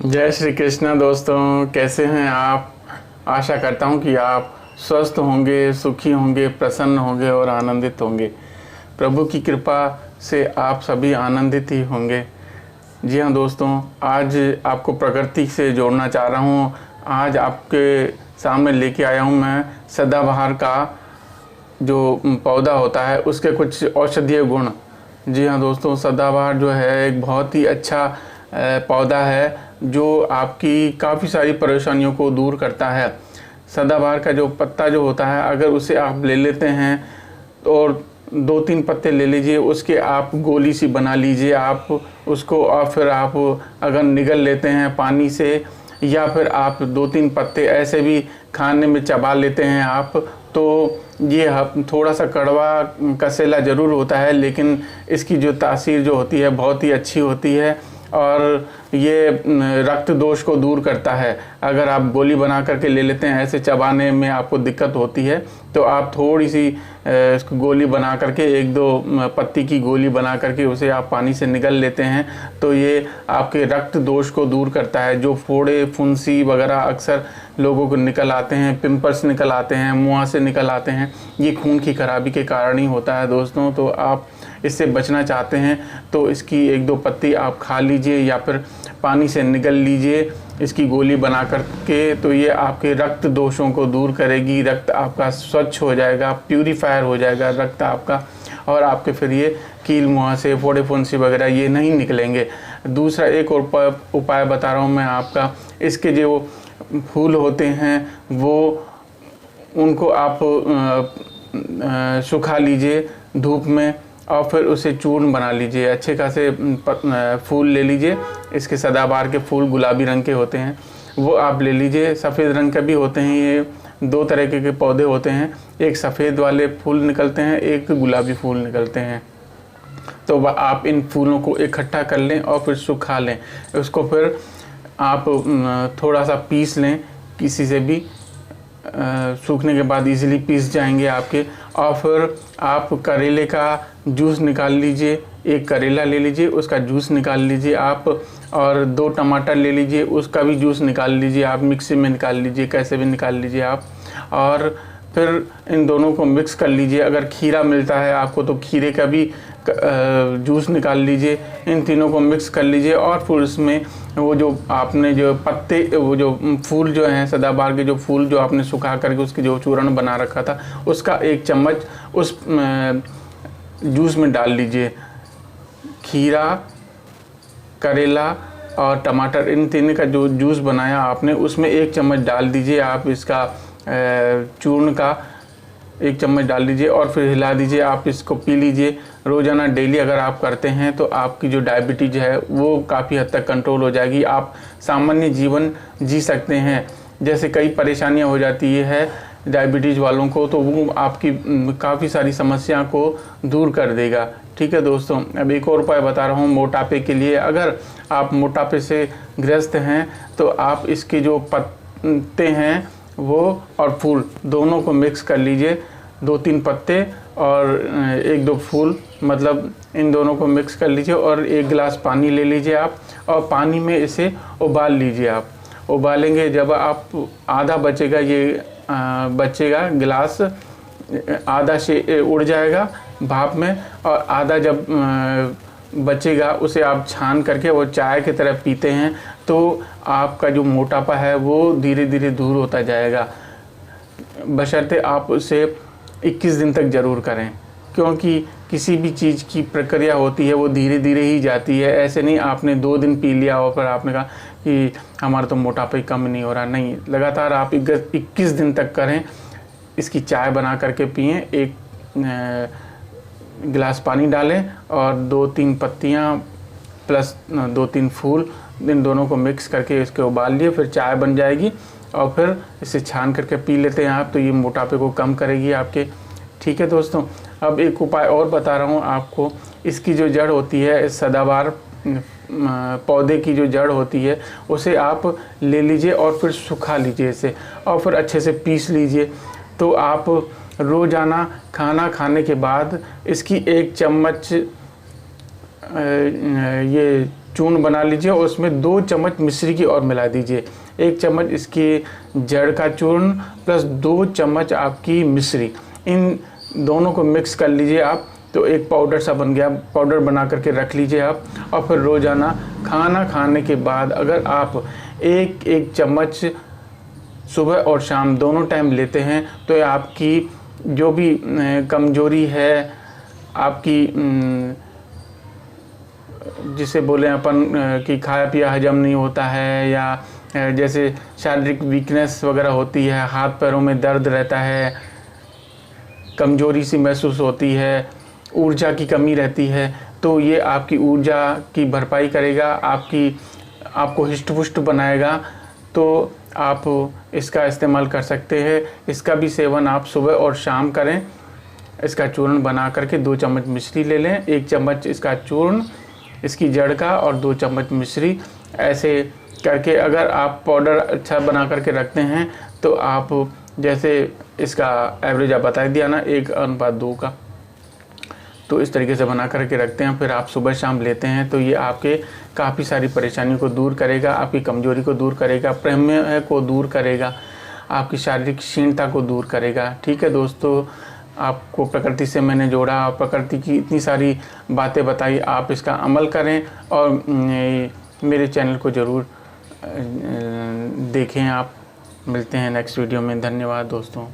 जय श्री कृष्णा दोस्तों, कैसे हैं आप। आशा करता हूं कि आप स्वस्थ होंगे, सुखी होंगे, प्रसन्न होंगे और आनंदित होंगे। प्रभु की कृपा से आप सभी आनंदित ही होंगे। जी हाँ दोस्तों, आज आपको प्रकृति से जोड़ना चाह रहा हूँ। आज आपके सामने लेके आया हूँ मैं सदाबहार का जो पौधा होता है उसके कुछ औषधीय गुण। जी हाँ दोस्तों, सदाबहार जो है एक बहुत ही अच्छा पौधा है जो आपकी काफ़ी सारी परेशानियों को दूर करता है। सदाबहार का जो पत्ता जो होता है, अगर उसे आप ले लेते हैं और 2-3 पत्ते ले लीजिए, उसके आप गोली सी बना लीजिए आप उसको, और फिर आप अगर निगल लेते हैं पानी से, या फिर आप 2-3 पत्ते ऐसे भी खाने में चबा लेते हैं आप, तो ये थोड़ा सा कड़वा कसेला ज़रूर होता है, लेकिन इसकी जो तासीर जो होती है बहुत ही अच्छी होती है और ये रक्त दोष को दूर करता है। अगर आप गोली बना करके ले लेते हैं, ऐसे चबाने में आपको दिक्कत होती है, तो आप थोड़ी सी इसको गोली बना करके 1-2 पत्ती की गोली बना करके उसे आप पानी से निगल लेते हैं, तो ये आपके रक्त दोष को दूर करता है। जो फोड़े फुंसी वगैरह अक्सर लोगों को निकल आते हैं, पिंपल्स निकल आते हैं, मुँह से निकल आते हैं, ये खून की खराबी के कारण ही होता है दोस्तों। तो आप इससे बचना चाहते हैं तो इसकी 1-2 पत्ती आप खा लीजिए या फिर पानी से निगल लीजिए इसकी गोली बना करके, तो ये आपके रक्त दोषों को दूर करेगी। रक्त आपका स्वच्छ हो जाएगा, प्यूरीफायर हो जाएगा रक्त आपका, और आपके फिर ये कील मुँह से फोड़े फुंसी वगैरह ये नहीं निकलेंगे। दूसरा एक और उपाय बता रहा हूँ मैं आपका। इसके जो फूल होते हैं वो उनको आप सुखा लीजिए धूप में, और फिर उसे चूर्ण बना लीजिए। अच्छे खासे फूल ले लीजिए। इसके सदाबहार के फूल गुलाबी रंग के होते हैं, वो आप ले लीजिए। सफ़ेद रंग के भी होते हैं। ये 2 तरह के पौधे होते हैं, एक सफ़ेद वाले फूल निकलते हैं, एक गुलाबी फूल निकलते हैं। तो आप इन फूलों को इकट्ठा कर लें और फिर सुखा लें। उसको फिर आप थोड़ा सा पीस लें किसी से भी, सूखने के बाद इजीली पीस जाएंगे आपके। और फिर आप करेले का जूस निकाल लीजिए, एक करेला ले लीजिए उसका जूस निकाल लीजिए आप, और 2 टमाटर ले लीजिए उसका भी जूस निकाल लीजिए आप, मिक्सी में निकाल लीजिए, कैसे भी निकाल लीजिए आप। और फिर इन दोनों को मिक्स कर लीजिए। अगर खीरा मिलता है आपको तो खीरे का भी जूस निकाल लीजिए। इन तीनों को मिक्स कर लीजिए और फिर उसमें वो जो आपने जो पत्ते, वो जो फूल जो हैं सदाबहार के, जो फूल जो आपने सुखा करके उसकी जो चूर्ण बना रखा था, उसका 1 चम्मच उस जूस में डाल लीजिए। खीरा, करेला और टमाटर, इन तीनों का जो जूस बनाया आपने उसमें 1 चम्मच डाल दीजिए आप। इसका चूर्ण का 1 चम्मच डाल दीजिए और फिर हिला दीजिए। आप इसको पी लीजिए रोज़ाना डेली। अगर आप करते हैं तो आपकी जो डायबिटीज़ है वो काफ़ी हद तक कंट्रोल हो जाएगी। आप सामान्य जीवन जी सकते हैं। जैसे कई परेशानियां हो जाती है डायबिटीज़ वालों को, तो वो आपकी काफ़ी सारी समस्या को दूर कर देगा। ठीक है दोस्तों, अब एक और उपाय बता रहा हूँ मोटापे के लिए। अगर आप मोटापे से ग्रस्त हैं तो आप इसके जो पत्ते हैं वो और फूल दोनों को मिक्स कर लीजिए। 2-3 पत्ते और 1-2 फूल, मतलब इन दोनों को मिक्स कर लीजिए और 1 गिलास पानी ले लीजिए आप, और पानी में इसे उबाल लीजिए आप। उबालेंगे जब आप आधा बचेगा, ये बचेगा गिलास आधा से उड़ जाएगा भाप में, और आधा जब बचेगा उसे आप छान करके वो चाय की तरह पीते हैं, तो आपका जो मोटापा है वो धीरे धीरे दूर होता जाएगा। बशर्ते आप उसे 21 दिन तक ज़रूर करें, क्योंकि किसी भी चीज़ की प्रक्रिया होती है वो धीरे धीरे ही जाती है। ऐसे नहीं आपने 2 दिन पी लिया और फिर आपने कहा कि हमारा तो मोटापा कम नहीं हो रहा। नहीं, लगातार आप 21 दिन तक करें। इसकी चाय बना करके पिएं। 1 गिलास पानी डालें और 2-3 पत्तियाँ प्लस 2-3 फूल, इन दोनों को मिक्स करके इसके उबाल लिए, फिर चाय बन जाएगी और फिर इसे छान करके पी लेते हैं आप, तो ये मोटापे को कम करेगी आपके। ठीक है दोस्तों, अब एक उपाय और बता रहा हूँ आपको। इसकी जो जड़ होती है, सदाबहार पौधे की जो जड़ होती है उसे आप ले लीजिए और फिर सुखा लीजिए इसे, और फिर अच्छे से पीस लीजिए। तो आप रोज़ाना खाना खाने के बाद इसकी 1 चम्मच ये चूर्ण बना लीजिए और उसमें 2 चम्मच मिश्री की और मिला दीजिए। 1 चम्मच इसकी जड़ का चूर्ण प्लस 2 चम्मच आपकी मिश्री, इन दोनों को मिक्स कर लीजिए आप, तो एक पाउडर सा बन गया। पाउडर बना करके रख लीजिए आप। और फिर रोज़ाना खाना खाने के बाद अगर आप एक चम्मच सुबह और शाम दोनों टाइम लेते हैं तो ये आपकी जो भी कमजोरी है, आपकी जिसे बोले अपन कि खाया पिया हजम नहीं होता है, या जैसे शारीरिक वीकनेस वगैरह होती है, हाथ पैरों में दर्द रहता है, कमजोरी सी महसूस होती है, ऊर्जा की कमी रहती है, तो ये आपकी ऊर्जा की भरपाई करेगा, आपको हिष्ट पुष्ट बनाएगा। तो आप इसका इस्तेमाल कर सकते हैं। इसका भी सेवन आप सुबह और शाम करें। इसका चूर्ण बना करके 2 चम्मच मिश्री ले लें, 1 चम्मच इसका चूर्ण इसकी जड़ का और 2 चम्मच मिश्री, ऐसे करके अगर आप पाउडर अच्छा बना करके रखते हैं तो आप जैसे इसका एवरेज आप बता दिया ना 1:2 का, तो इस तरीके से बना करके रखते हैं, फिर आप सुबह शाम लेते हैं तो ये आपके काफ़ी सारी परेशानियों को दूर करेगा, आपकी कमजोरी को दूर करेगा, प्रमेह को दूर करेगा, आपकी शारीरिक क्षीणता को दूर करेगा। ठीक है दोस्तों, आपको प्रकृति से मैंने जोड़ा, प्रकृति की इतनी सारी बातें बताई, आप इसका अमल करें और मेरे चैनल को ज़रूर देखें आप। मिलते हैं नेक्स्ट वीडियो में। धन्यवाद दोस्तों।